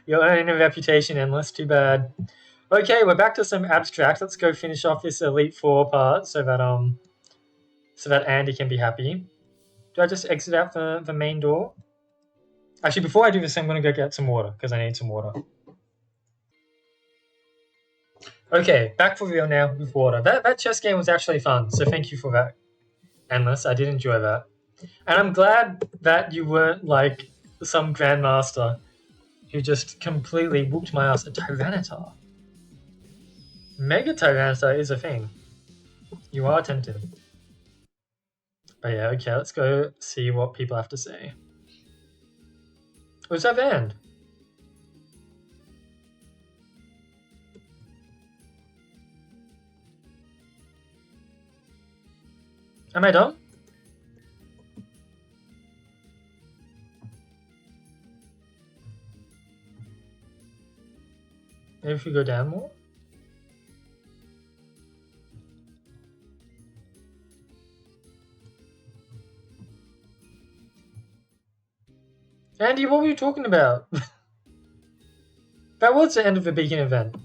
You're earning a reputation, Endless. Too bad. Okay, we're back to some abstract. Let's go finish off this Elite Four part so that Andy can be happy. Do I just exit out the main door? Actually, before I do this, I'm gonna go get some water because I need some water. Okay, back for real now with water. That chess game was actually fun, so thank you for that, Endless. I did enjoy that. And I'm glad that you weren't like some grandmaster who just completely whooped my ass. A Tyranitar. Mega Tyranitar is a thing. You are tempted. But yeah, okay, let's go see what people have to say. Was that banned? Am I done? Maybe if we go down more? Andy, what were you talking about? That was the end of the beacon event.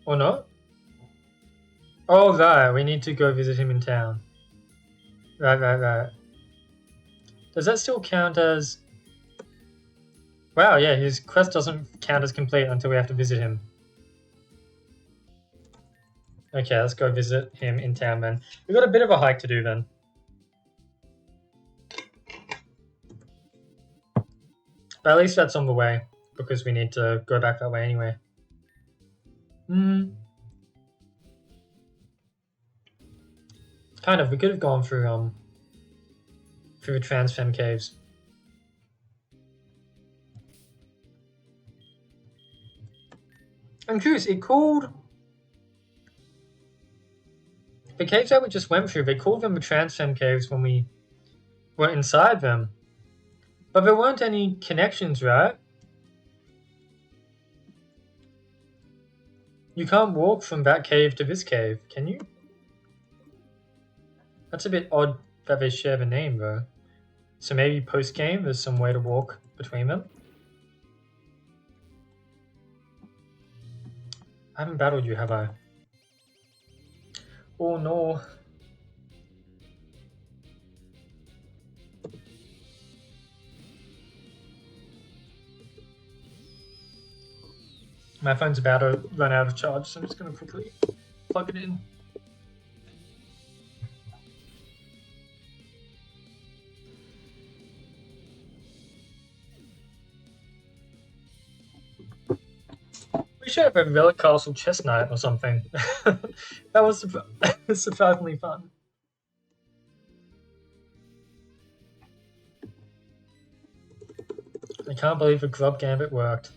Or not? Oh, right, we need to go visit him in town. Right. Does that still count as... Wow, yeah, his quest doesn't count as complete until we have to visit him. Okay, let's go visit him in town then. We've got a bit of a hike to do then. But at least that's on the way, because we need to go back that way anyway. Kind of, we could have gone through the Transfem caves. I'm curious, it called... The caves that we just went through, they called them the Transfem caves when we were inside them. But there weren't any connections, right? You can't walk from that cave to this cave, can you? That's a bit odd that they share the name, though. So maybe post-game there's some way to walk between them? I haven't battled you, have I? Oh no. My phone's about to run out of charge, so I'm just going to quickly plug it in. We should have a Relic Castle chess night or something. That was surprisingly fun. I can't believe the Grub Gambit worked.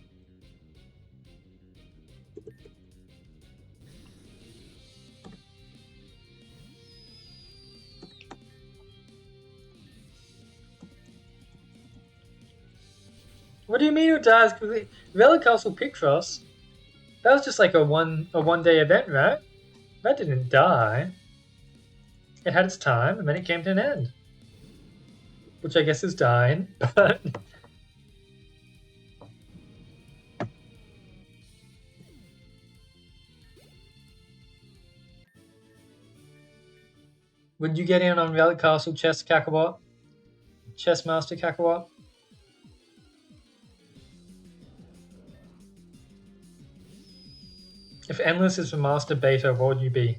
What do you mean it dies? Relic Castle Picross? That was just like a one day event, right? That didn't die. It had its time, and then it came to an end. Which I guess is dying, but... Would you get in on Relic Castle Chess Kakarot? Chess Master Kakarot? If Endless is the Master Beta, what would you be?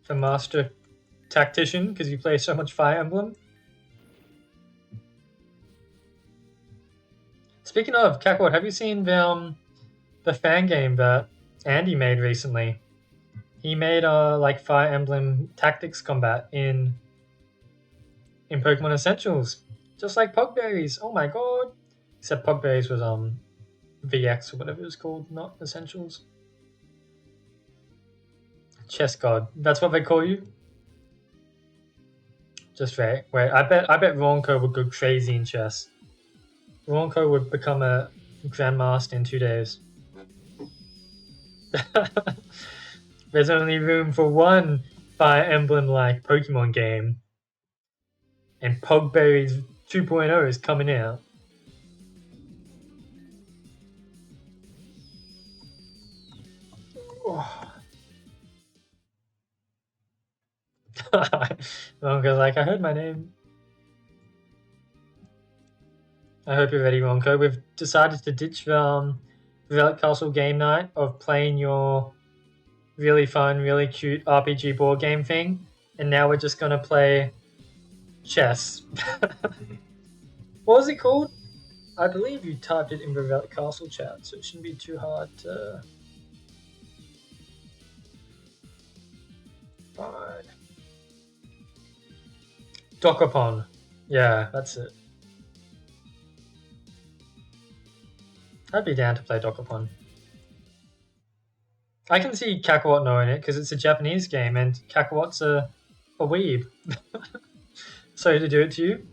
The Master Tactician, because you play so much Fire Emblem? Speaking of, Kakarot, have you seen the fan game that Andy made recently? He made like Fire Emblem Tactics combat in Pokemon Essentials. Just like Pugberries. Oh my god. Except Pugberries was VX or whatever it was called, not Essentials. Chess God. That's what they call you? Just wait. I bet Ronko would go crazy in chess. Ronko would become a grandmaster in 2 days. There's only room for one Fire Emblem-like Pokemon game. And Pogberries 2.0 is coming out. Oh. Ronko's like, I heard my name. I hope you're ready, Ronko. We've decided to ditch the Relic Castle game night of playing your really fun, really cute RPG board game thing, and now we're just gonna play chess. What was it called? I believe you typed it in the Relic Castle chat, so it shouldn't be too hard to find. Dokapon. Yeah, that's it. I'd be down to play Dokapon. I can see Kakarot knowing it because it's a Japanese game and Kakarot's a weeb. Sorry to do it to you.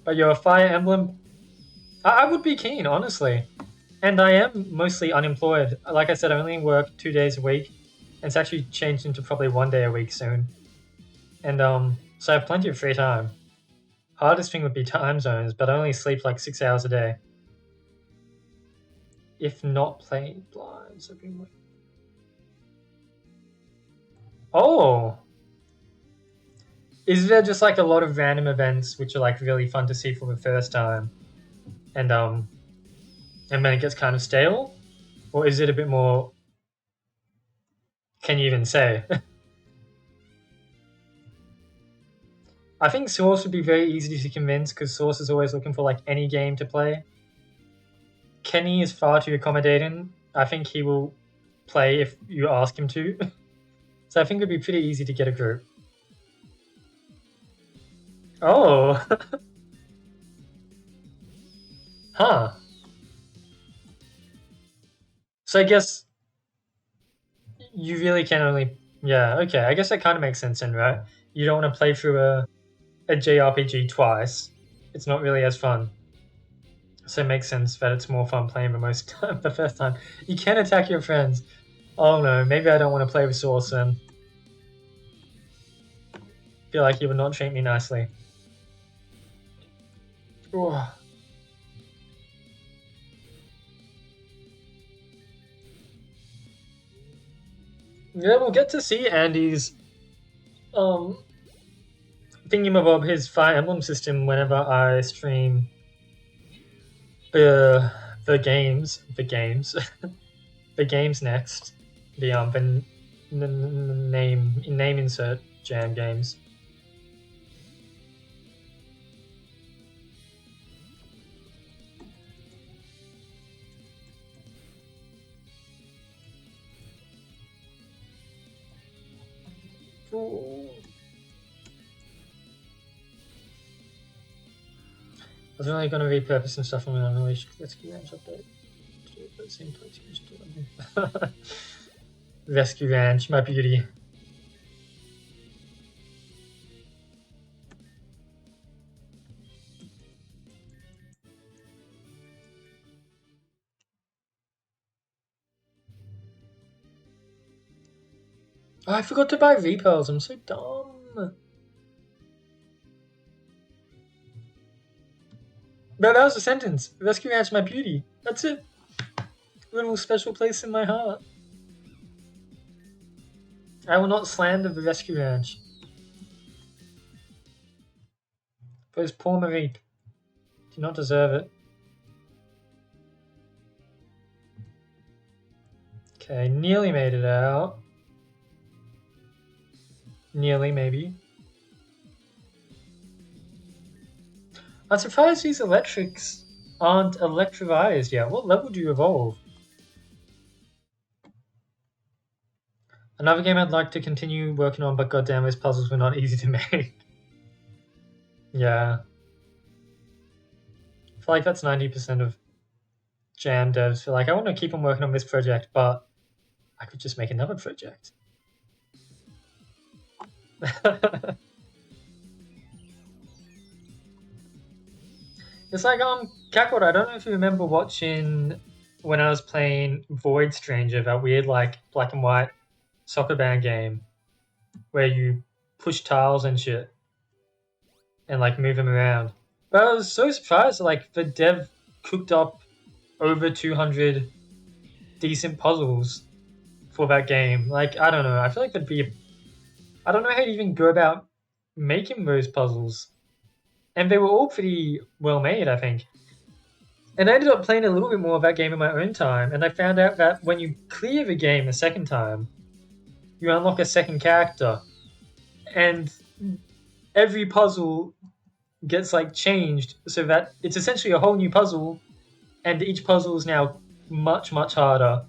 But you're a Fire Emblem. I would be keen, honestly. And I am mostly unemployed. Like I said, I only work 2 days a week. And it's actually changed into probably 1 day a week soon. And so I have plenty of free time. Hardest thing would be time zones, but I only sleep like 6 hours a day. If not playing blinds, I've been. Oh! Is there just like a lot of random events which are like really fun to see for the first time? And then it gets kind of stale? Or is it a bit more, can you even say? I think Source would be very easy to convince because Source is always looking for like any game to play. Kenny is far too accommodating. I think he will play if you ask him to. So I think it'd be pretty easy to get a group. Oh! Huh. So I guess you really can only... Yeah, okay. I guess that kind of makes sense then, right? You don't want to play through a JRPG twice. It's not really as fun. So it makes sense that it's more fun playing the first time. You can attack your friends. Oh no, maybe I don't want to play with Source then. Feel like you would not treat me nicely. Ooh. Yeah, we'll get to see Andy's thingamabob, his Fire Emblem system whenever I stream the games the games next. The name insert jam games. Ooh. I was really going to repurpose some stuff from an unreleased Rescue Ranch update. Rescue Ranch, my beauty. Oh, I forgot to buy V-Pearls, I'm so dumb. But that was a sentence. Rescue Ranch, my beauty. That's it. A little special place in my heart. I will not slander the Rescue Ranch. Those poor Marie do not deserve it. Okay, nearly made it out. Nearly, maybe. I'm surprised these electrics aren't electrovized yet. What level do you evolve? Another game I'd like to continue working on, but goddamn, those puzzles were not easy to make. Yeah. I feel like that's 90% of Jam devs. Feel like I want to keep on working on this project, but I could just make another project. It's like Kakarot, I don't know if you remember watching when I was playing Void Stranger, that weird like black and white soccer band game where you push tiles and shit and like move them around. But I was so surprised, like the dev cooked up over 200 decent puzzles for that game. Like I don't know, I feel like I don't know how to even go about making those puzzles, and they were all pretty well made, I think. And I ended up playing a little bit more of that game in my own time, and I found out that when you clear the game a second time, you unlock a second character, and every puzzle gets like changed so that it's essentially a whole new puzzle, and each puzzle is now much harder.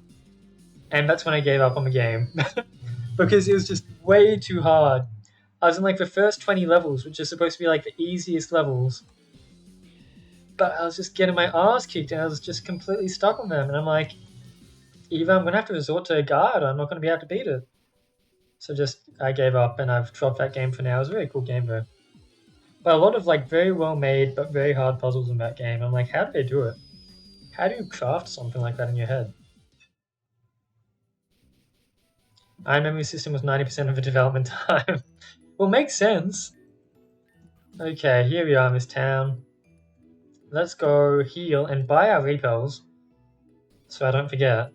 And that's when I gave up on the game because it was just way too hard. I was in like the first 20 levels, which is supposed to be like the easiest levels, but I was just getting my ass kicked and I was just completely stuck on them. And I'm like, either I'm gonna have to resort to a guide or I'm not gonna be able to beat it. So just I gave up and I've dropped that game for now. It was a very cool game though. But a lot of like very well made but very hard puzzles in that game. I'm like, how do they do it? How do you craft something like that in your head? iMemory system was 90% of the development time. Well, makes sense. Okay, here we are in this town. Let's go heal and buy our repels so I don't forget.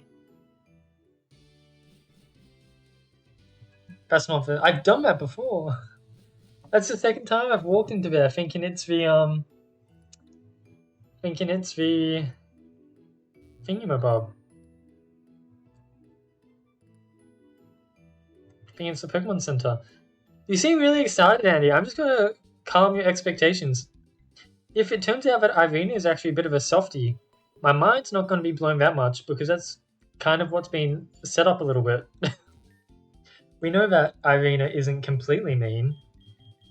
That's not the... I've done that before. That's the second time I've walked into there thinking it's the thingamabob. Thinking it's the Pokemon Center. You seem really excited, Andy. I'm just gonna calm your expectations. If it turns out that Irina is actually a bit of a softie, my mind's not going to be blown that much because that's kind of what's been set up a little bit. We know that Irina isn't completely mean,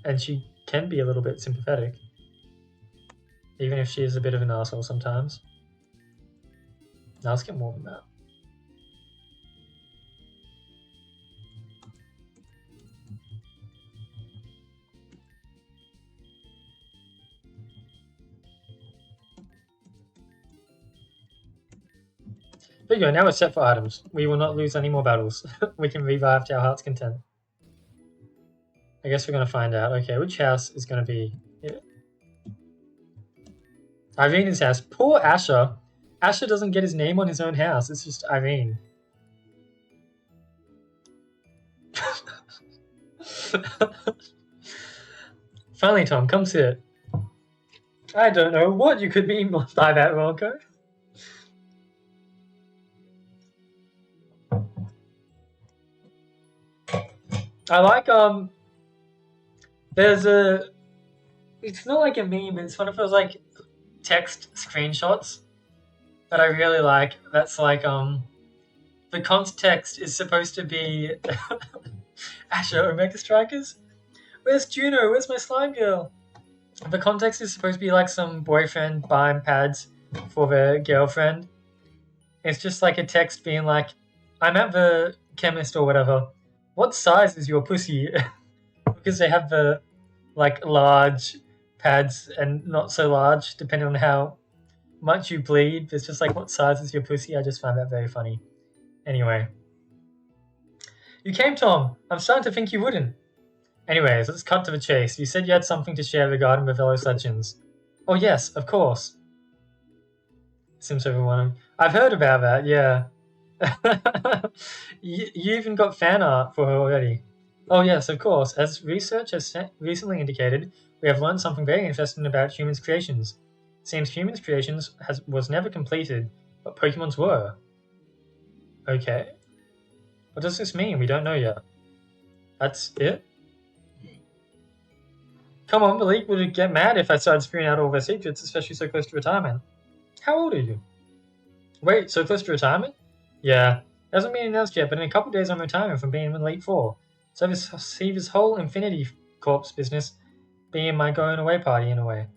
and she can be a little bit sympathetic, even if she is a bit of an asshole sometimes. Now let's get more than that. There you go, now we're set for items. We will not lose any more battles. We can revive to our heart's content. I guess we're going to find out. Okay, which house is going to be here? Irina's house. Poor Asher. Asher doesn't get his name on his own house. It's just Irene. Finally, Tom, come sit. I don't know what you could mean by that, Ronco. I like, there's a, it's not like a meme, it's one of those, like, text screenshots that I really like. That's like, the context is supposed to be Asher Omega Strikers? Where's Juno? Where's my slime girl? The context is supposed to be like some boyfriend buying pads for their girlfriend. It's just like a text being like, I'm at the chemist or whatever. What size is your pussy? Because they have the like large pads and not so large, depending on how much you bleed. It's just like, what size is your pussy? I just find that very funny. Anyway. You came, Tom. I'm starting to think you wouldn't. Anyways, let's cut to the chase. You said you had something to share regarding the fellow legends. Oh yes, of course. Seems everyone. I've heard about that, yeah. you even got fan art for her already. Oh yes, of course. As research has recently indicated, we have learned something very interesting about humans' creations. Seems humans' creations was never completed, but Pokemon's were. Okay. What does this mean? We don't know yet. That's it? Come on, the league would get mad if I started spewing out all their secrets, especially so close to retirement. How old are you? Wait, so close to retirement? Yeah. Hasn't been announced yet, but in a couple of days I'm retiring from being in Elite Four. So I see this whole Infinity Corps business being my going away party in a way.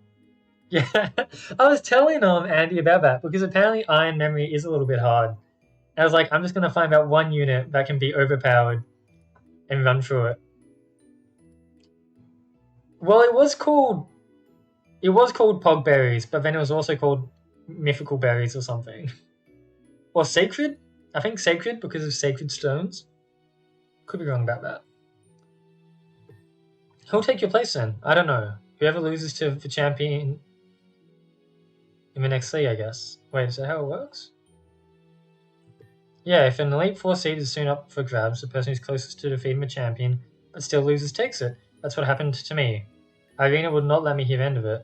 Yeah, I was telling Andy about that because apparently Iron Memory is a little bit hard. And I was like, I'm just going to find out one unit that can be overpowered and run through it. Well, it was called Pog Berries, but then it was also called Mythical Berries or something. Or Sacred? I think Sacred because of Sacred Stones. Could be wrong about that. Who'll take your place then? I don't know. Whoever loses to the champion in the next league, I guess. Wait, is that how it works? Yeah, if an Elite Four seed is soon up for grabs, the person who's closest to defeating the champion but still loses takes it. That's what happened to me. Irina would not let me hear the end of it.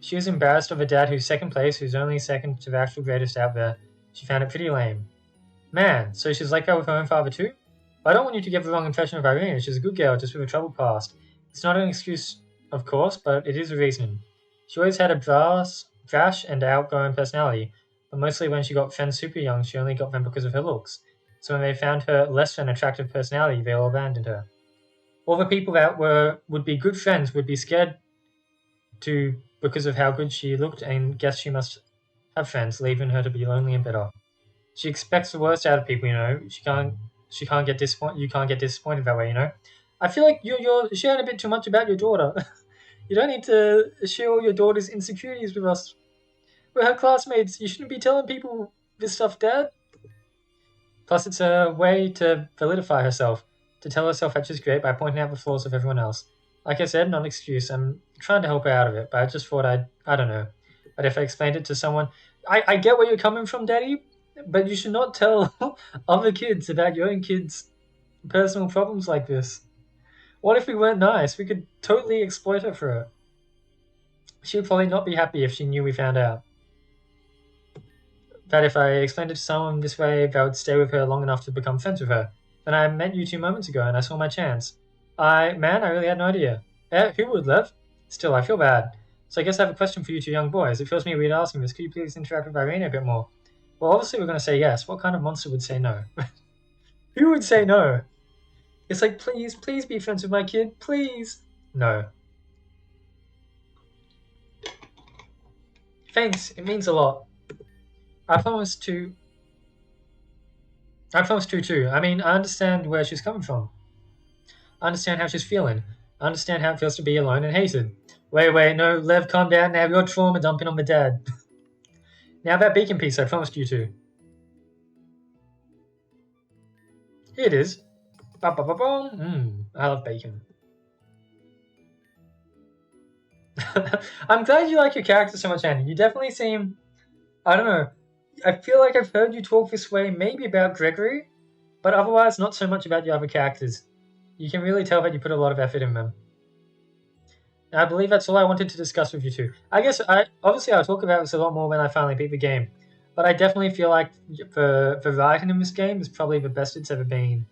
She was embarrassed of a dad who's second place, who's only second to the actual greatest out there. She found it pretty lame. Man, so she's like that with her own father too? I don't want you to get the wrong impression of Irina. She's a good girl, just with a troubled past. It's not an excuse, of course, but it is a reason. She always had a brash and outgoing personality, but mostly when she got friends super young, she only got them because of her looks. So when they found her less than attractive personality, they all abandoned her. All the people that would be good friends would be scared to because of how good she looked and guess she must have friends, leaving her to be lonely and bitter. She expects the worst out of people, you know. She can't get disappointed. You can't get disappointed that way, you know. I feel like you're sharing a bit too much about your daughter. You don't need to share all your daughter's insecurities with us. We're her classmates. You shouldn't be telling people this stuff, Dad. Plus, it's a way to validify herself, to tell herself that she's great by pointing out the flaws of everyone else. Like I said, not an excuse. I'm trying to help her out of it, but I just thought I don't know. But if I explained it to someone, I get where you're coming from, Daddy, but you should not tell other kids about your own kids' personal problems like this. What if we weren't nice? We could totally exploit her for it. She would probably not be happy if she knew we found out. That if I explained it to someone this way, they would stay with her long enough to become friends with her. Then I met you 2 moments ago and I saw my chance. I really had no idea. Who would, Lev? Still, I feel bad. So I guess I have a question for you two young boys. It feels me weird asking this. Could you please interact with Irene a bit more? Well, obviously we're going to say yes. What kind of monster would say no? Who would say no? It's like, please be friends with my kid. Please. No. Thanks. It means a lot. I promise to too. I mean, I understand where she's coming from. I understand how she's feeling. I understand how it feels to be alone and hated. Wait, no, Lev, calm down now. You're trauma dumping on my dad. Now that beacon piece I promised you to. Here it is. I love bacon. I'm glad you like your character so much, Andy. You definitely seem... I don't know. I feel like I've heard you talk this way maybe about Gregory, but otherwise not so much about the other characters. You can really tell that you put a lot of effort in them. And I believe that's all I wanted to discuss with you two. I guess obviously I'll talk about this a lot more when I finally beat the game, but I definitely feel like the writing in this game is probably the best it's ever been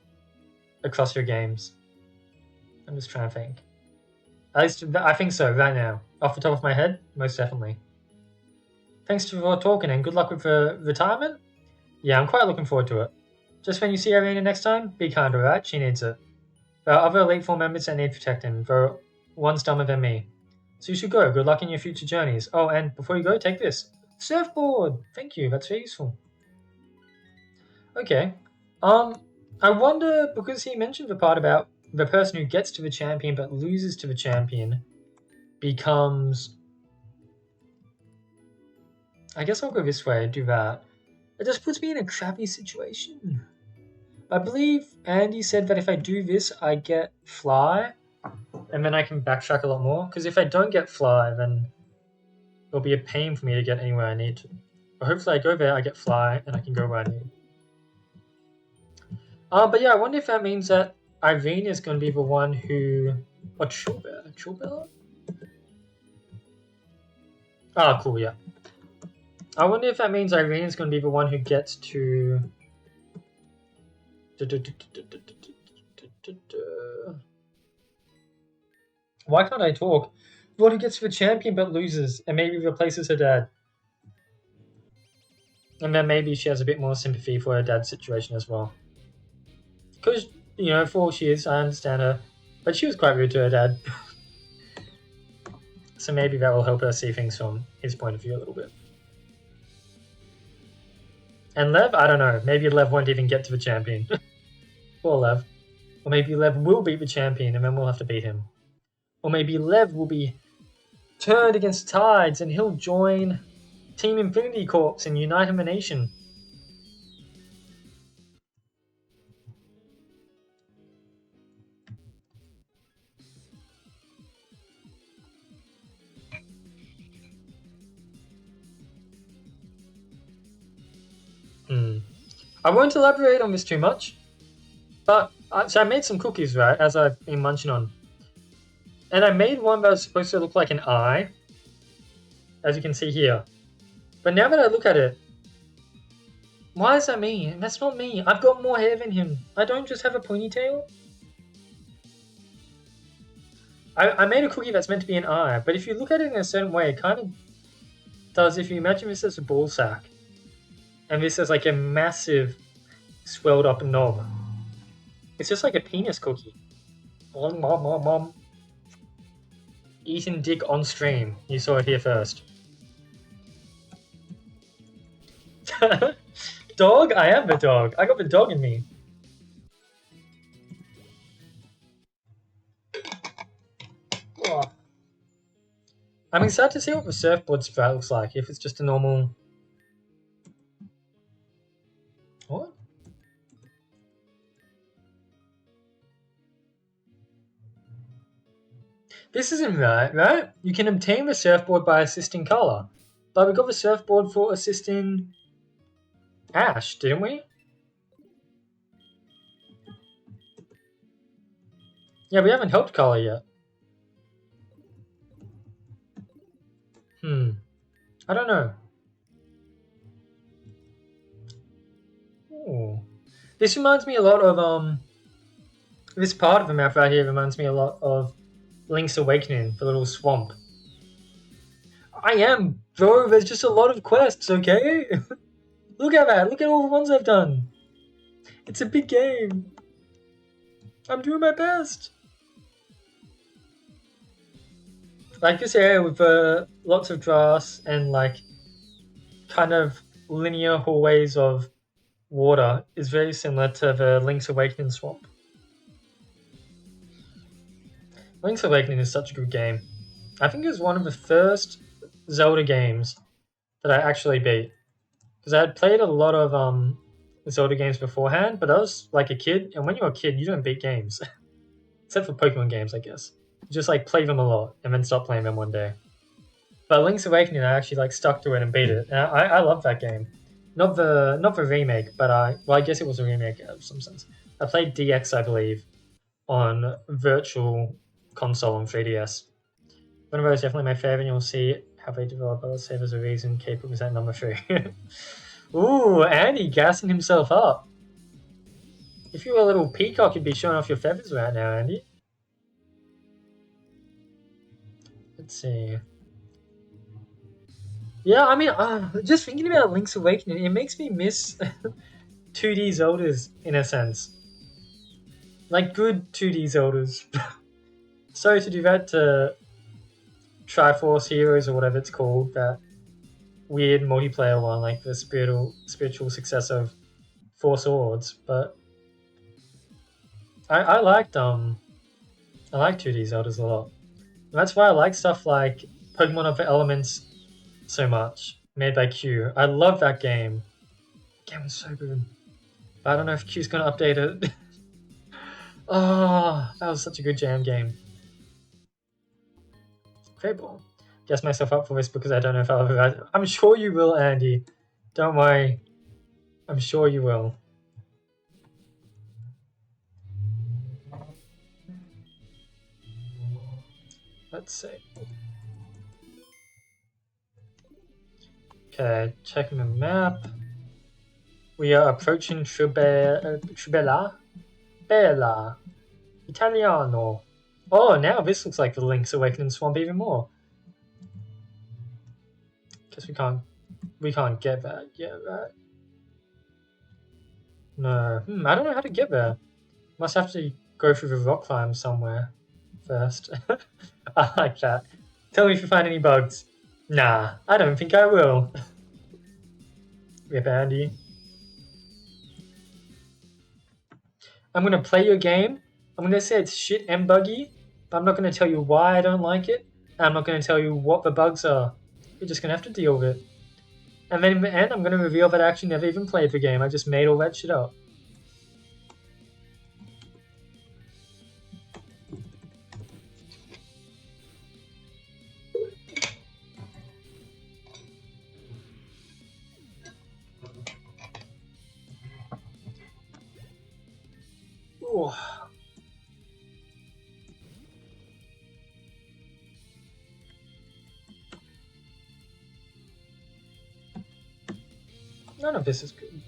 across your games. I'm just trying to think. At least I think so right now. Off the top of my head, most definitely. Thanks for talking and good luck with the retirement. Yeah, I'm quite looking forward to it. Just when you see Irina next time, be kind to her, right? She needs it. There are other Elite Four members that need protecting, though one's dumber than me. So you should go. Good luck in your future journeys. Oh, and before you go, take this. Surfboard! Thank you, that's very useful. Okay. I wonder, because he mentioned the part about the person who gets to the champion but loses to the champion becomes... I guess I'll go this way, do that. It just puts me in a crappy situation. I believe Andy said that if I do this, I get Fly, and then I can backtrack a lot more. Because if I don't get Fly, then it'll be a pain for me to get anywhere I need to. But hopefully I go there, I get Fly, and I can go where I need. But yeah, I wonder if that means that Irene is going to be the one who... Or Chulbella? Ah, cool, yeah. I wonder if that means Irene is going to be the one who gets to... Why can't I talk? The one who gets to the champion but loses and maybe replaces her dad. And then maybe she has a bit more sympathy for her dad's situation as well. Because, you know, for all she is, I understand her. But she was quite rude to her dad. So maybe that will help her see things from his point of view a little bit. And Lev, I don't know. Maybe Lev won't even get to the champion. Poor Lev. Or maybe Lev will beat the champion and then we'll have to beat him. Or maybe Lev will be turned against tides and he'll join Team Infinity Corps and unite him a nation. I won't elaborate on this too much, but so I made some cookies, right, as I've been munching on. And I made one that was supposed to look like an eye, as you can see here. But now that I look at it, why is that me? That's not me. I've got more hair than him. I don't just have a ponytail. I made a cookie that's meant to be an eye, but if you look at it in a certain way, it kind of does. If you imagine this as a ball sack, and this is like a massive swelled up knob, it's just like a penis cookie. Mom. Eating dick on stream. You saw it here first. Dog? I am the dog. I got the dog in me. Oh. I'm excited to see what the surfboard sprout looks like, if it's just a normal... What? This isn't right? You can obtain the surfboard by assisting color. But we got the surfboard for assisting Ash, didn't we? Yeah, we haven't helped color yet. I don't know. Ooh. This reminds me a lot of, this part of the map right here reminds me a lot of Link's Awakening, the little swamp. I am, bro, there's just a lot of quests, okay? Look at that, look at all the ones I've done. It's a big game. I'm doing my best. Like this area with lots of grass and like kind of linear hallways of water is very similar to the Link's Awakening swamp. Link's Awakening is such a good game. I think it was one of the first Zelda games that I actually beat. Because I had played a lot of Zelda games beforehand, but I was like a kid, and when you're a kid, you don't beat games. Except for Pokemon games, I guess. You just like play them a lot and then stop playing them one day. But Link's Awakening, I actually like stuck to it and beat it. And I love that game. Not the remake, but I guess it was a remake in some sense. I played DX, I believe, on Virtual Console on 3DS. One of those is definitely my favorite, and you'll see how they develop. Let's say there's a reason K-pop is at number 3. Ooh, Andy gassing himself up. If you were a little peacock, you'd be showing off your feathers right now, Andy. Let's see. Yeah, I mean, just thinking about Link's Awakening, it makes me miss 2D Zeldas in a sense. Like good 2D Zeldas. Sorry to do that to Triforce Heroes or whatever it's called, that weird multiplayer one, like the spiritual successor of Four Swords, but I liked 2D Zeldas a lot. And that's why I like stuff like Pokemon of the Elements so much, made by Q. I love that game. The game was so good. But I don't know if Q's gonna update it. Oh, that was such a good jam game. Fable. Guess myself up for this because I don't know if I'll ever... I'm sure you will, Andy. Don't worry. I'm sure you will. Let's see. Okay, checking the map. We are approaching Trubella. Bella. Italiano. Oh, now this looks like the Link's Awakening swamp even more. Guess we can't get that yet, right? No. I don't know how to get there. Must have to go through the rock climb somewhere first. I like that. Tell me if you find any bugs. Nah, I don't think I will. Rip Andy. I'm gonna play your game. I'm gonna say it's shit and buggy, but I'm not gonna tell you why I don't like it. I'm not gonna tell you what the bugs are. You're just gonna have to deal with it. And then in the end, I'm gonna reveal that I actually never even played the game. I just made all that shit up. Ooh. None of this is good.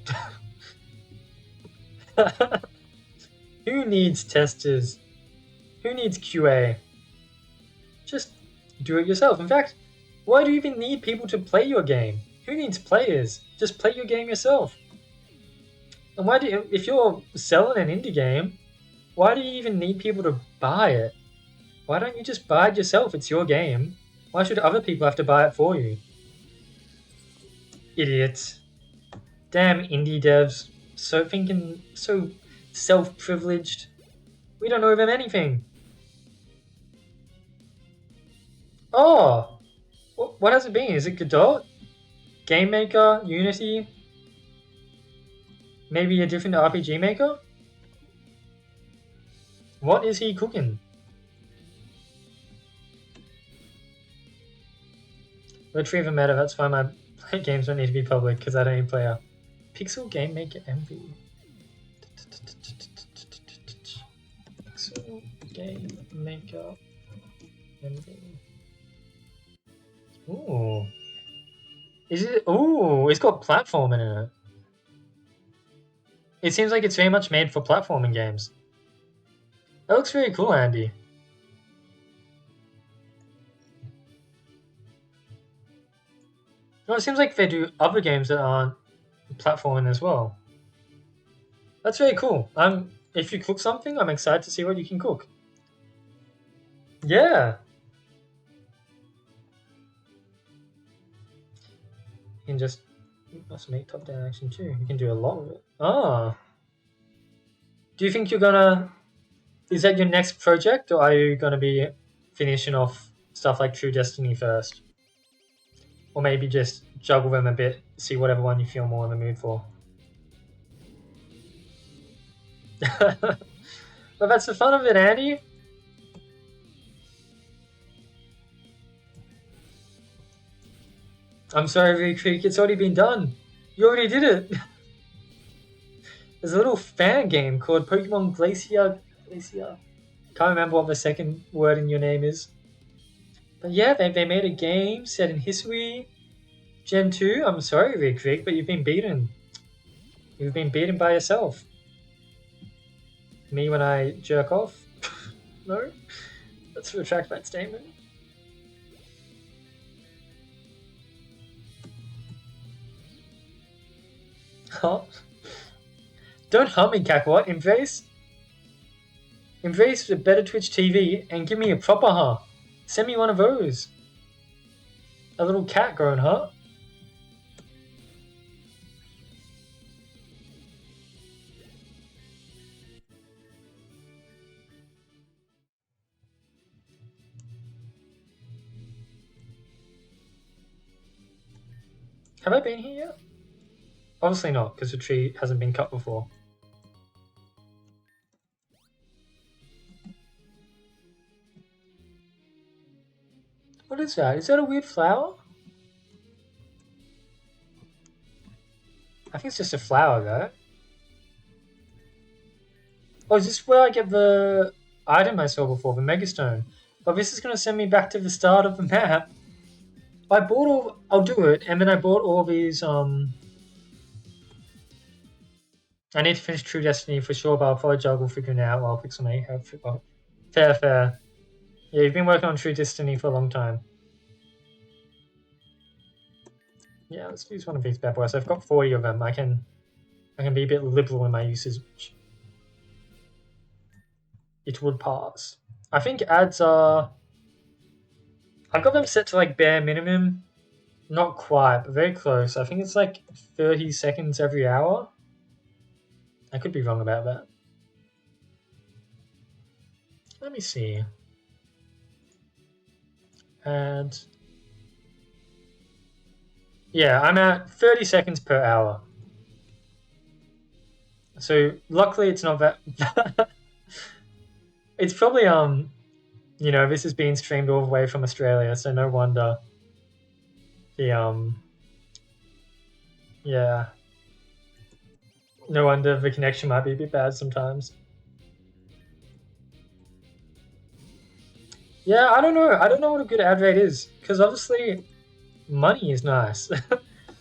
Who needs testers? Who needs QA? Just do it yourself. In fact, why do you even need people to play your game? Who needs players? Just play your game yourself. And why do you, if you're selling an indie game, why do you even need people to buy it? Why don't you just buy it yourself? It's your game. Why should other people have to buy it for you? Idiots. Damn indie devs. So self-privileged. We don't know them anything. Oh! What has it been? Is it Godot? Game Maker? Unity? Maybe a different RPG maker? What is he cooking? Retriever meta, that's fine. My games don't need to be public because I don't need player. Pixel Game Maker MV. Pixel Game Maker MV. Ooh. Is it? Ooh, it's got platforming in it. It seems like it's very much made for platforming games. That looks very cool, Andy. No, it seems like they do other games that aren't platforming as well. That's very cool. If you cook something, I'm excited to see what you can cook. Yeah. You can just also make top-down action too. You can do a lot with it. Ah. Do you think you're gonna... Is that your next project, or are you gonna be finishing off stuff like True Destiny first? Or maybe just juggle them a bit, see whatever one you feel more in the mood for. But that's the fun of it, Andy. I'm sorry, Creek, it's already been done. You already did it. There's a little fan game called Pokemon Glacier. Can't remember what the second word in your name is. But yeah, they made a game set in Hisui Gen 2. I'm sorry, Creek, but you've been beaten. You've been beaten by yourself. Me when I jerk off? No? Let's retract that statement. Huh? Don't hum me, Kakwat. Embrace the better Twitch TV and give me a proper huh. Send me one of those. A little cat growing huh? Have I been here yet? Obviously not, because the tree hasn't been cut before. What is that? Is that a weird flower? I think it's just a flower, though. Oh, is this where I get the item I saw before, the Megastone? Oh, this is going to send me back to the start of the map. I bought all... I'll do it, and then I bought all these, I need to finish True Destiny for sure, but I'll probably juggle figuring out while Pixelmate have... Oh, fair. Yeah, you've been working on True Destiny for a long time. Yeah, let's use one of these bad boys. I've got 40 of them. I can be a bit liberal in my usage. It would pass. I think ads are... I've got them set to like bare minimum. Not quite, but very close. I think it's like 30 seconds every hour. I could be wrong about that. Let me see. Ads. Yeah, I'm at 30 seconds per hour. So luckily it's not that... It's probably, you know, this is being streamed all the way from Australia, so no wonder the, yeah. No wonder the connection might be a bit bad sometimes. Yeah, I don't know. I don't know what a good ad rate is because obviously money is nice,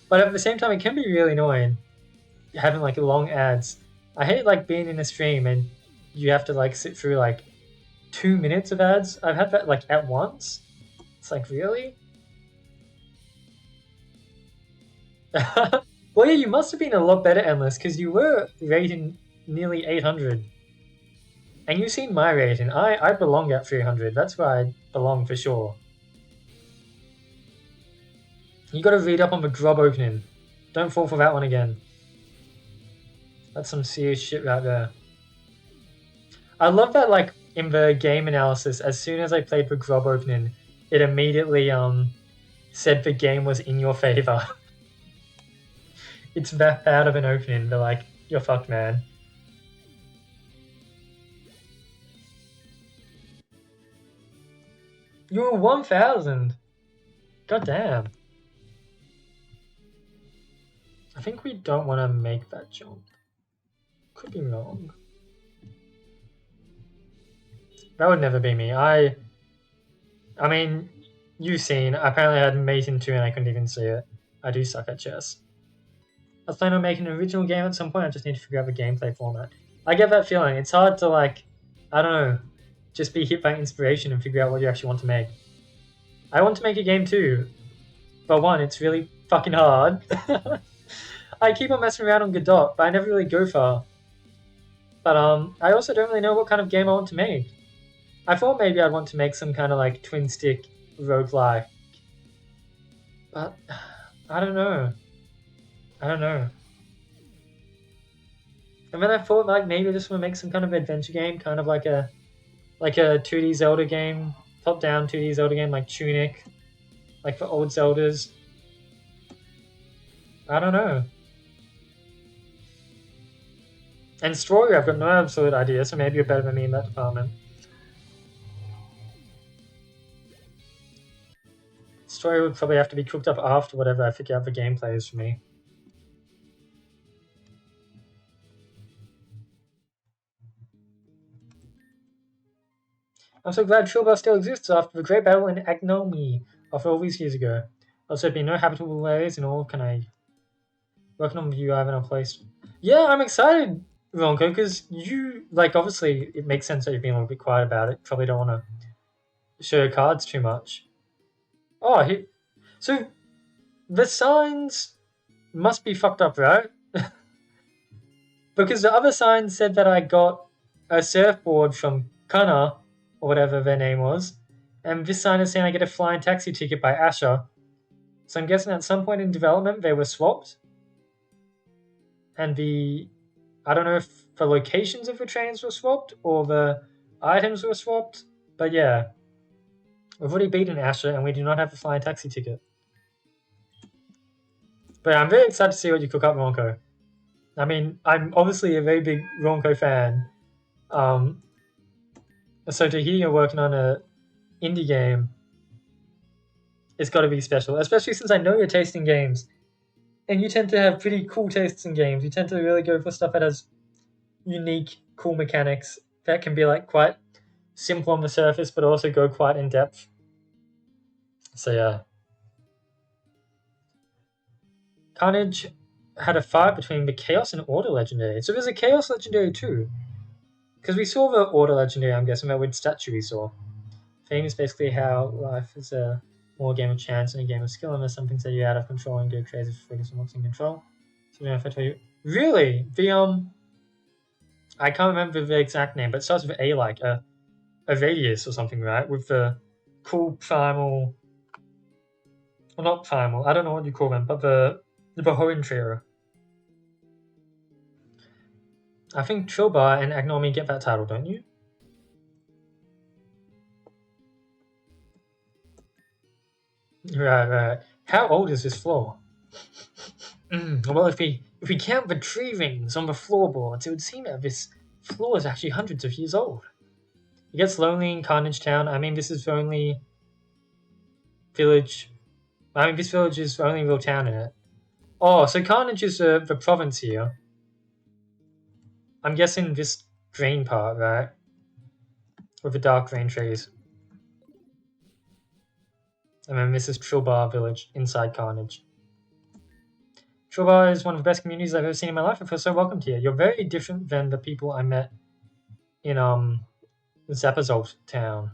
but at the same time it can be really annoying having like long ads. I hate like being in a stream and you have to like sit through like 2 minutes of ads. I've had that like at once. It's like really. Well, yeah, you must have been a lot better, Endless, because you were rating nearly 800. And you've seen my rating. I belong at 300. That's where I belong for sure. You gotta read up on the grub opening. Don't fall for that one again. That's some serious shit right there. I love that, like, in the game analysis, as soon as I played the grub opening, it immediately said the game was in your favor. It's that bad of an opening. They're like, you're fucked, man. You were 1,000. God damn. I think we don't want to make that jump. Could be wrong. That would never be me. I mean, you've seen. Apparently I had mate in 2 and I couldn't even see it. I do suck at chess. I was planning on making an original game at some point. I just need to figure out the gameplay format. I get that feeling. It's hard to like, I don't know, just be hit by inspiration and figure out what you actually want to make. I want to make a game too, but one, it's really fucking hard. I keep on messing around on Godot, but I never really go far. But I also don't really know what kind of game I want to make. I thought maybe I'd want to make some kind of like twin stick roguelike, but I don't know. I don't know. And then I thought like maybe I just want to make some kind of adventure game, kind of like a 2D Zelda game, top-down 2D Zelda game like Tunic, like for old Zeldas. I don't know. And story, I've got no absolute idea, so maybe you're better than me in that department. Story would probably have to be cooked up after whatever I figure out the gameplay is for me. I'm so glad Shulbar still exists after the great battle in Agnomi of all these years ago. Also, be no habitable areas in all. Can I working on view I have in a place? Yeah, I'm excited, Ronko, because you like obviously it makes sense that you've been a little bit quiet about it. Probably don't want to show your cards too much. Oh, so the signs must be fucked up, right? Because the other sign said that I got a surfboard from Kana, or whatever their name was, and this sign is saying I get a flying taxi ticket by Asher. So I'm guessing at some point in development they were swapped. And I don't know if the locations of the trains were swapped or the items were swapped, but yeah. We've already beaten Asher and we do not have a flying taxi ticket. But yeah, I'm very excited to see what you cook up, Ronko. I mean, I'm obviously a very big Ronko fan. So to hear you're working on a indie game, it's got to be special. Especially since I know you're tasting games, and you tend to have pretty cool tastes in games. You tend to really go for stuff that has unique, cool mechanics that can be like quite simple on the surface, but also go quite in depth. So yeah, Carnage had a fight between the Chaos and Order Legendary. So there's a Chaos Legendary too. Because we saw the Order Legendary, I'm guessing, that weird statue we saw. Fame is basically how life is a more game of chance and a game of skill, and there's some things that you're out of control and go crazy for focus on what's in control. So we don't have to tell you. Really? I can't remember the exact name, but it starts with A, like a radius or something, right? With the cool primal, well, not primal, I don't know what you call them, but the Bahoin trio. I think Trilbar and Agnomi get that title, don't you? Right. How old is this floor? Well, if we count the tree rings on the floorboards, it would seem that this floor is actually hundreds of years old. It gets lonely in Carnage Town. I mean, this is the only village. I mean, this village is the only real town in it. Oh, so Carnage is the province here. I'm guessing this green part, right? With the dark green trees. And then this is Trilbar Village inside Carnage. Trilbar is one of the best communities I've ever seen in my life. I feel so welcomed here. You're very different than the people I met in Zapazov town.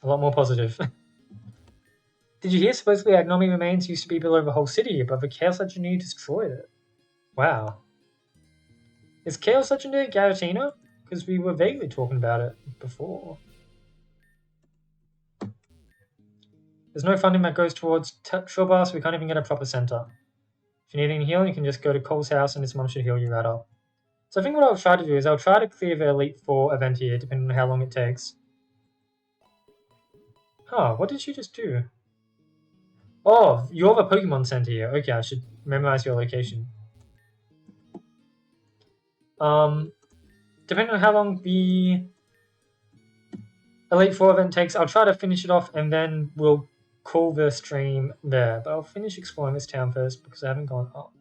A lot more positive. Did you hear? Supposedly Agnomi remains used to be below the whole city, but the Chaos Legendary destroyed it. Wow. Is Chaos Legendary Garatina? Because we were vaguely talking about it before. There's no funding that goes towards Trilbar, so we can't even get a proper center. If you need any healing, you can just go to Cole's house and his mum should heal you right up. So I think what I'll try to do is I'll try to clear the Elite Four event here, depending on how long it takes. Huh, what did she just do? Oh, you're the Pokemon Center here. Okay, I should memorize your location. Depending on how long the Elite Four event takes, I'll try to finish it off and then we'll call the stream there. But I'll finish exploring this town first because I haven't gone up.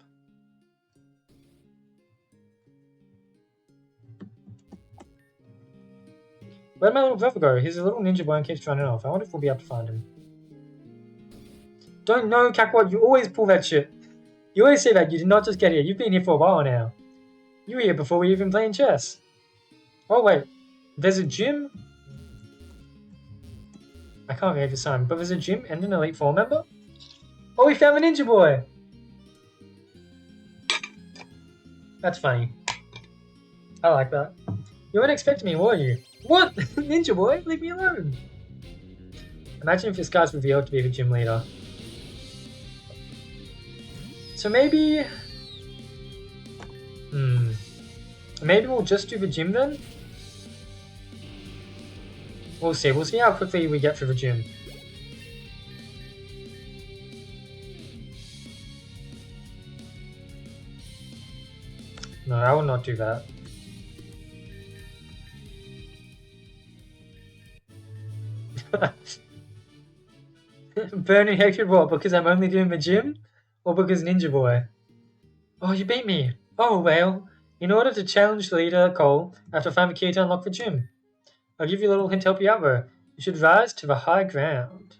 Where'd my little brother go? He's a little ninja boy and keeps running off. I wonder if we'll be able to find him. Don't know, Kakwad. You always pull that shit. You always say that. You did not just get here. You've been here for a while now. You were here before we even playing chess. Oh, wait. There's a gym? I can't read the sign, but there's a gym and an Elite Four member? Oh, we found the ninja boy! That's funny. I like that. You weren't expecting me, were you? What? Ninja boy? Leave me alone! Imagine if this guy's revealed to be the gym leader. So maybe... Maybe we'll just do the gym then? We'll see. We'll see how quickly we get through the gym. No, I will not do that. Burning hatred what? Because I'm only doing the gym? Or because Ninja Boy? Oh, you beat me. Oh, well. In order to challenge the leader, Cole, I have to find the key to unlock the gym. I'll give you a little hint to help you out though. You should rise to the high ground.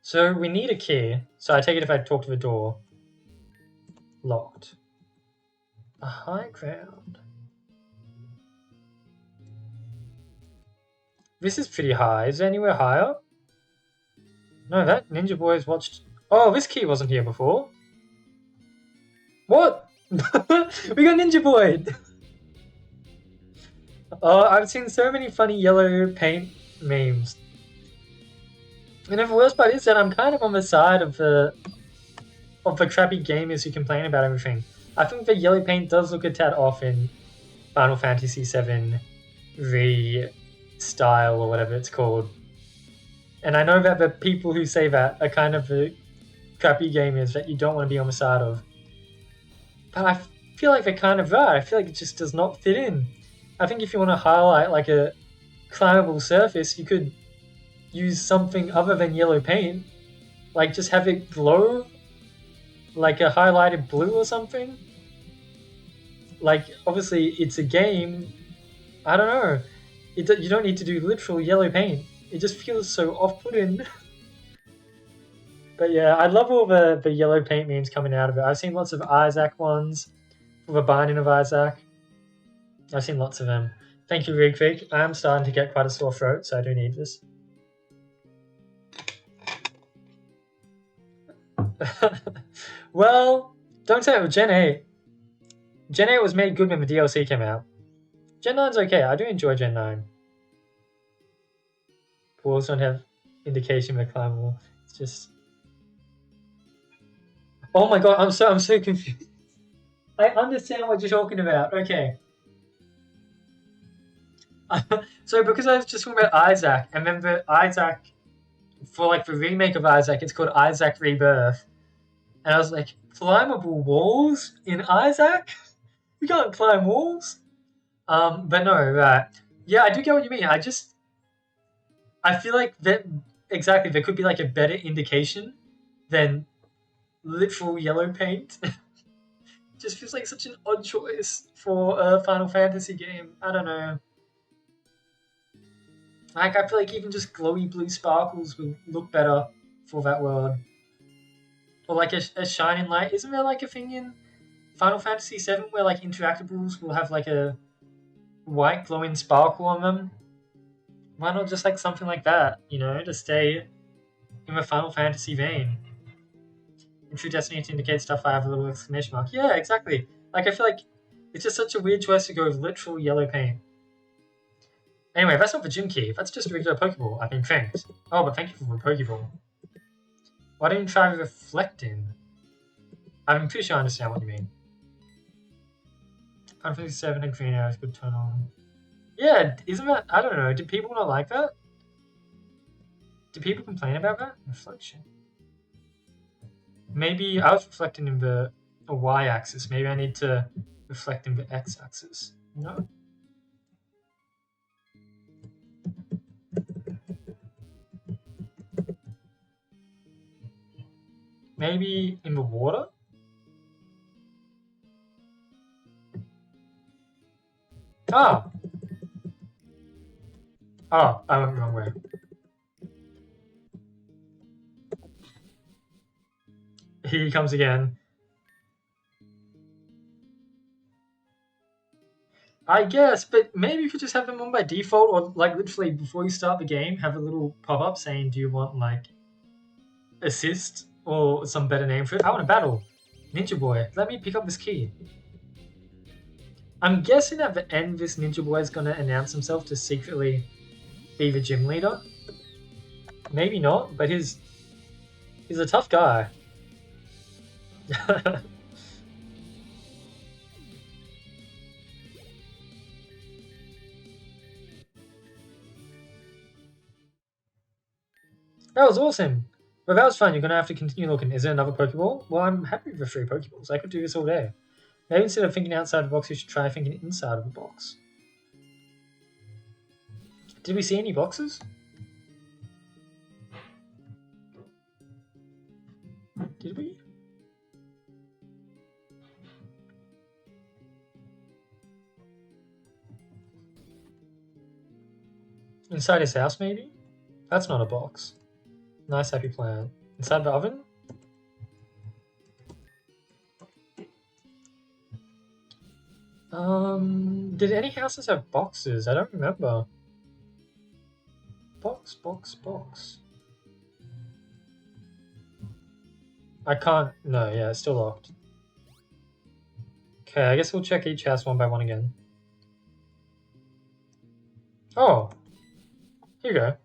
So we need a key. So I take it if I talk to the door. Locked. A high ground. This is pretty high. Is there anywhere higher? No, that Ninja Boy's watched... Oh, this key wasn't here before. What? We got Ninja Boy! Oh, I've seen so many funny yellow paint memes. And the worst part is that I'm kind of on the side of the crappy gamers who complain about everything. I think the yellow paint does look a tad off in Final Fantasy VII Re-Style or whatever it's called. And I know that the people who say that are kind of the crappy gamers that you don't want to be on the side of. But I feel like they're kind of right. I feel like it just does not fit in. I think if you want to highlight like a climbable surface, you could use something other than yellow paint. Like just have it glow like a highlighted blue or something. Like obviously it's a game. I don't know. You don't need to do literal yellow paint. It just feels so off-putting. But yeah, I love all the yellow paint memes coming out of it. I've seen lots of Isaac ones for the Binding of Isaac. I've seen lots of them. Thank you, Rigfig. I am starting to get quite a sore throat, so I do need this. Well, don't say it with Gen 8. Gen 8 was made good when the DLC came out. Gen 9's okay. I do enjoy Gen 9. Walls don't have indication of a climbable. It's just... Oh my god, I'm so confused. I understand what you're talking about. Okay. So because I was just talking about Isaac, and then the Isaac, for like the remake of Isaac, it's called Isaac Rebirth. And I was like, climbable walls in Isaac? You can't climb walls? But no, right. Yeah, I do get what you mean. I feel like that, exactly, there could be like a better indication than literal yellow paint. Just feels like such an odd choice for a Final Fantasy game. I don't know. Like, I feel like even just glowy blue sparkles will look better for that world. Or like a shining light. Isn't there like a thing in Final Fantasy VII where like interactables will have like a white glowing sparkle on them? Why not just like something like that, you know, to stay in the Final Fantasy vein? In True Destiny to indicate stuff, I have a little exclamation mark. Yeah, exactly. Like, I feel like it's just such a weird choice to go with literal yellow paint. Anyway, that's not the gym key. That's just a regular Pokeball. I mean, thanks. Oh, but thank you for the Pokeball. Why don't you try reflecting? I'm pretty sure I understand what you mean. Final Fantasy 7 and green arrows could turn on. Yeah, isn't that... I don't know. Do people not like that? Do people complain about that? Reflection. Maybe I was reflecting in the y-axis. Maybe I need to reflect in the x-axis. No? Maybe in the water? Ah! Oh, I went the wrong way. Here he comes again. I guess, but maybe if you just have them on by default, or like literally before you start the game, have a little pop-up saying, do you want like assist or some better name for it? I want a battle. Ninja Boy, let me pick up this key. I'm guessing at the end this Ninja Boy is going to announce himself to secretly be the gym leader. Maybe not, but he's a tough guy. That was awesome. But that was fun. You're going to have to continue looking. Is there another Pokeball? Well, I'm happy with the 3 Pokeballs. I could do this all day. Maybe instead of thinking outside the box, we should try thinking inside of the box. Did we see any boxes? Did we? Inside his house, maybe? That's not a box. Nice happy plant. Inside the oven? Did any houses have boxes? I don't remember. Box. I can't... No, yeah, it's still locked. Okay, I guess we'll check each house one by one again. Oh. Here you go.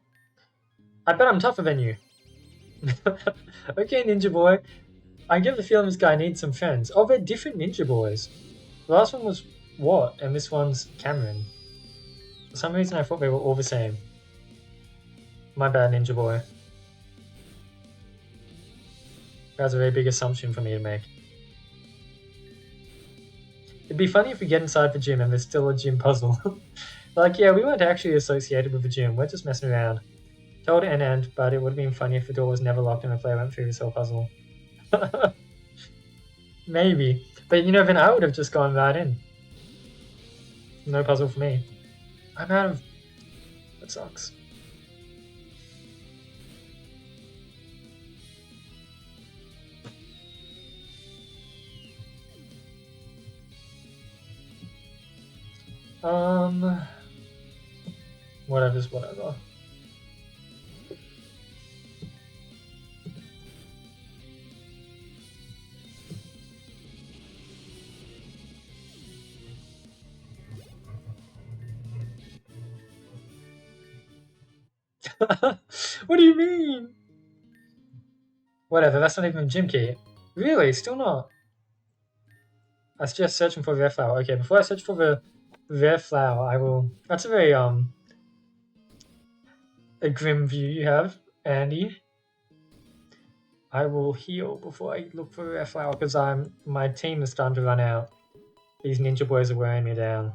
I bet I'm tougher than you. Okay, Ninja Boy. I get the feeling this guy needs some friends. Oh, they're different Ninja Boys. The last one was Watt, and this one's Cameron. For some reason I thought they were all the same. My bad, Ninja Boy. That's a very big assumption for me to make. It'd be funny if we get inside the gym and there's still a gym puzzle. Like, yeah, we weren't actually associated with the gym, we're just messing around. Told end, but it would have been funny if the door was never locked and the player went through this whole puzzle. Maybe. But you know, then I would have just gone right in. No puzzle for me. I'm out of... That sucks. Whatever's whatever. What do you mean? Whatever, that's not even a gym key. Really? Still not? I was just searching for the rare flower. Okay, before I search for the rare flower, I will... That's a very, a grim view you have, Andy. I will heal before I look for the rare flower, because my team is starting to run out. These Ninja Boys are wearing me down.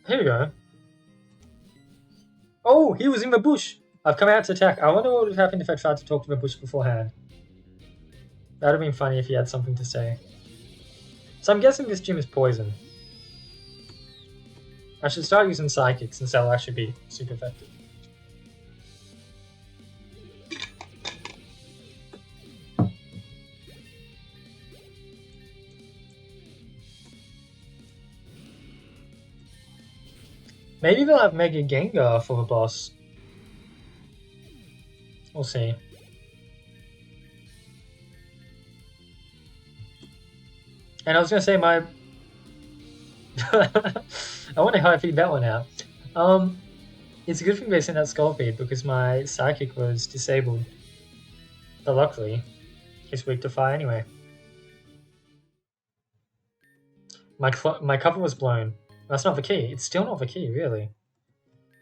Here we go. Oh, he was in the bush! I've come out to attack. I wonder what would have happened if I tried to talk to the bush beforehand. That would have been funny if he had something to say. So I'm guessing this gym is poison. I should start using psychics since they'll actually be super effective. Maybe they'll have Mega Gengar for the boss. We'll see. And I was gonna say my I wonder how I figured that one out. It's a good thing they sent that Skull Feed because my Psychic was disabled. But luckily, it's weak to fire anyway. My cover was blown. That's not the key. It's still not the key, really.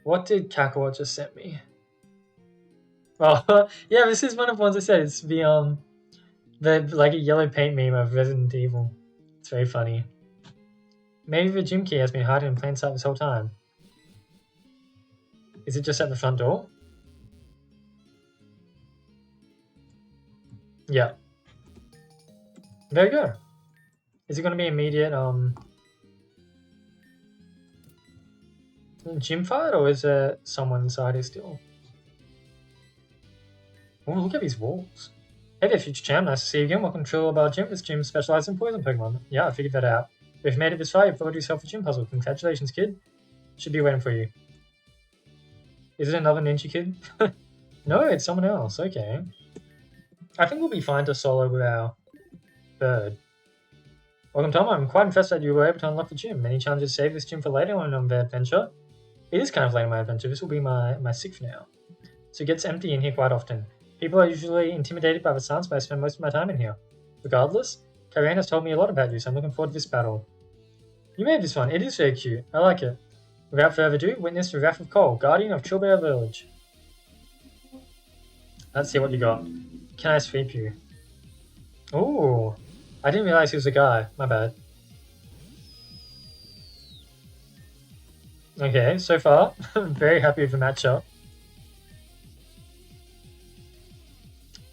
What did Kakarot just send me? Well, yeah, this is one of the ones I said. It's the like a yellow paint meme of Resident Evil. It's very funny. Maybe the gym key has been hiding in plain sight this whole time. Is it just at the front door? Yeah. There you go. Is it going to be immediate gym fight, or is there someone inside here still? Oh, look at these walls. Hey there, future champ. Nice to see you again. Welcome to our gym. This gym specializes in poison Pokemon. Yeah, I figured that out. If you made it this far, you've got yourself a gym puzzle. Congratulations, kid. Should be waiting for you. Is it another ninja kid? No, it's someone else. Okay. I think we'll be fine to solo with our bird. Welcome, Tom. I'm quite impressed that you were able to unlock the gym. Many challenges save this gym for later on the adventure. It is kind of late in my adventure. This will be my 6th now. So it gets empty in here quite often. People are usually intimidated by the sounds, but I spend most of my time in here. Regardless, Karian has told me a lot about you, so I'm looking forward to this battle. You made this one. It is very cute. I like it. Without further ado, witness the Wrath of Cole, Guardian of Chillbear Village. Let's see what you got. Can I sweep you? Ooh. I didn't realize he was a guy. My bad. Okay, so far, I'm very happy with the matchup.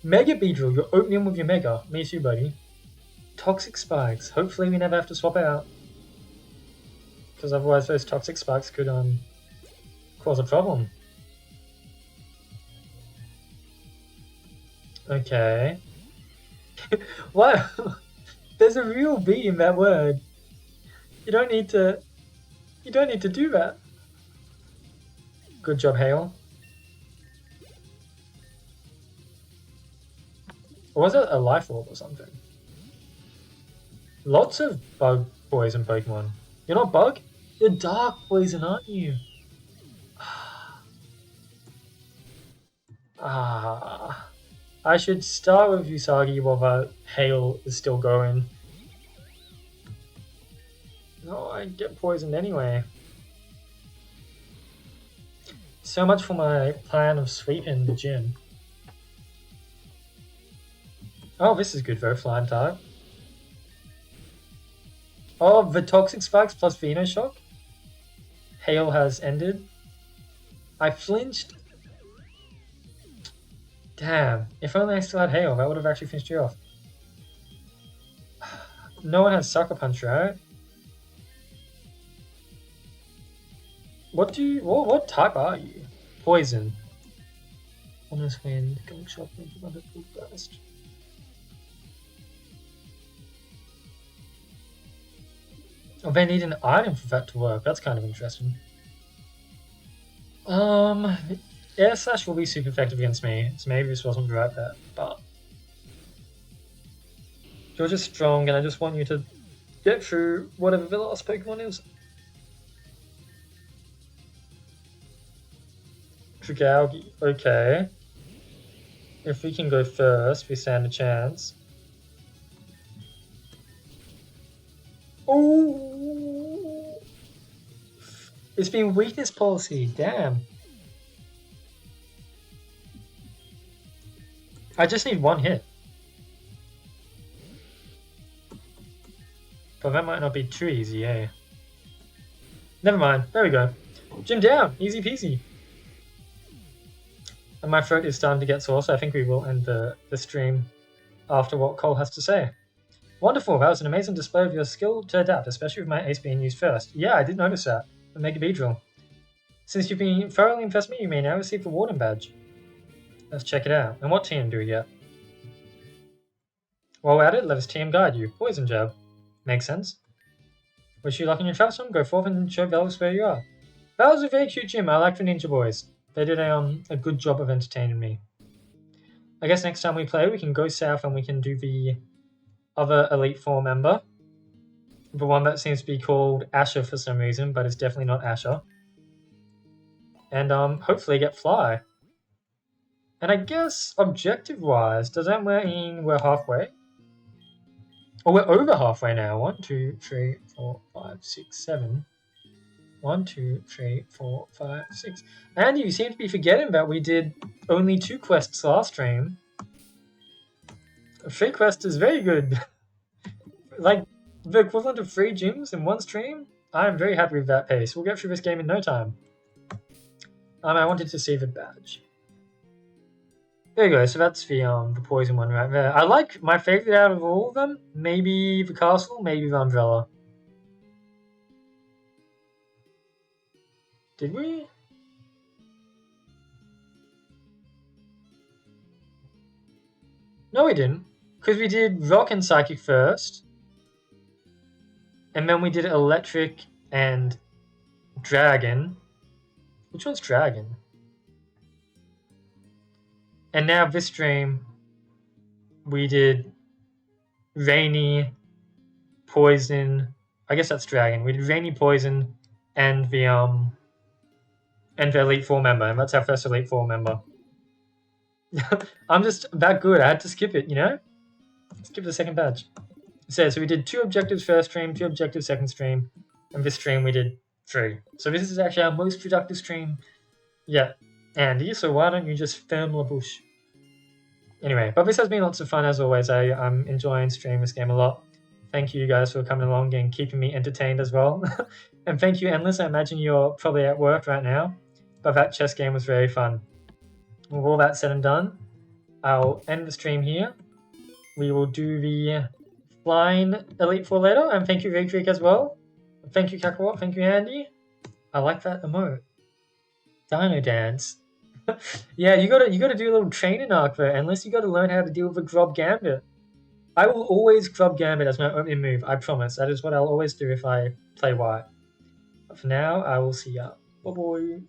Mega Beedrill, you're opening with your Mega. Me too, buddy. Toxic Spikes. Hopefully we never have to swap out. Because otherwise those Toxic Spikes could cause a problem. Okay. What? There's a real B in that word. You don't need to do that. Good job, Hale. Or was it a Life Orb or something? Lots of bug poison Pokemon. You're not bug? You're dark poison, aren't you? I should start with Usagi while the Hail is still going. No, I get poisoned anyway. So much for my plan of sweeping the gym. Oh, this is good though, Flying type. Oh, the Toxic Spikes plus Venoshock. Hail has ended. I flinched. Damn, if only I still had Hail, that would have actually finished you off. No one has Sucker Punch, right? What type are you? Poison. Almost wind, going shot, another full burst. Oh, they need an item for that to work. That's kind of interesting. Air Slash will be super effective against me, so maybe this wasn't the right bet, but you're just strong and I just want you to get through whatever the last Pokemon is. Dragalge, okay. If we can go first, we stand a chance. Oh! It's been weakness policy, damn. I just need one hit. But that might not be too easy, eh? Never mind, there we go. Gym down, easy peasy. And my throat is starting to get sore, so I think we will end the stream after what Cole has to say. Wonderful, that was an amazing display of your skill to adapt, especially with my ace being used first. Yeah, I did notice that. The Mega Beedrill. Since you've been thoroughly impressed me, you may now receive the Warden Badge. Let's check it out. And what team do we get? While we're at it, let us team guide you. Poison Jab. Makes sense. Wish you luck in your travels, go forth and show Velos where you are. That was a very cute gym. I like the Ninja Boys. They did a good job of entertaining me. I guess next time we play, we can go south and we can do the other Elite Four member. The one that seems to be called Asher for some reason, but it's definitely not Asher. And hopefully get Fly. And I guess objective-wise, does that mean we're halfway? Oh, we're over halfway now. 1, 2, 3, 4, 5, 6, 7. 1, 2, 3, 4, 5, 6. And you seem to be forgetting that we did only 2 quests last stream. 3 quests is very good. Like, the equivalent of 3 gyms in 1 stream? I'm very happy with that pace. We'll get through this game in no time. I wanted to see the badge. There you go, so that's the poison one right there. I like my favorite out of all of them. Maybe the castle, maybe the umbrella. Did we? No, we didn't. Because we did rock and psychic first. And then we did electric and dragon. Which one's dragon? And now this stream, we did rainy, poison. I guess that's dragon. We did rainy, poison, and the Elite Four member, and that's our first Elite Four member. I'm just that good. I had to skip it, you know. Skip the second badge. So we did 2 objectives first stream, 2 objectives second stream, and this stream we did 3. So this is actually our most productive stream yet, Andy. So why don't you just film la bouche? Anyway, but this has been lots of fun as always. I'm enjoying streaming this game a lot. Thank you guys for coming along and keeping me entertained as well. And thank you, Endless. I imagine you're probably at work right now, but that chess game was very fun. With all that said and done, I'll end the stream here. We will do the Flying Elite Four later, and thank you, Victric, as well. Thank you, Kakarot. Thank you, Andy. I like that emote. Dino Dance. Yeah, you gotta do a little training arc there, Endless. You gotta learn how to deal with a Grub Gambit. I will always Grub Gambit as my opening move, I promise. That is what I'll always do if I play White. But for now, I will see ya. Bye-bye.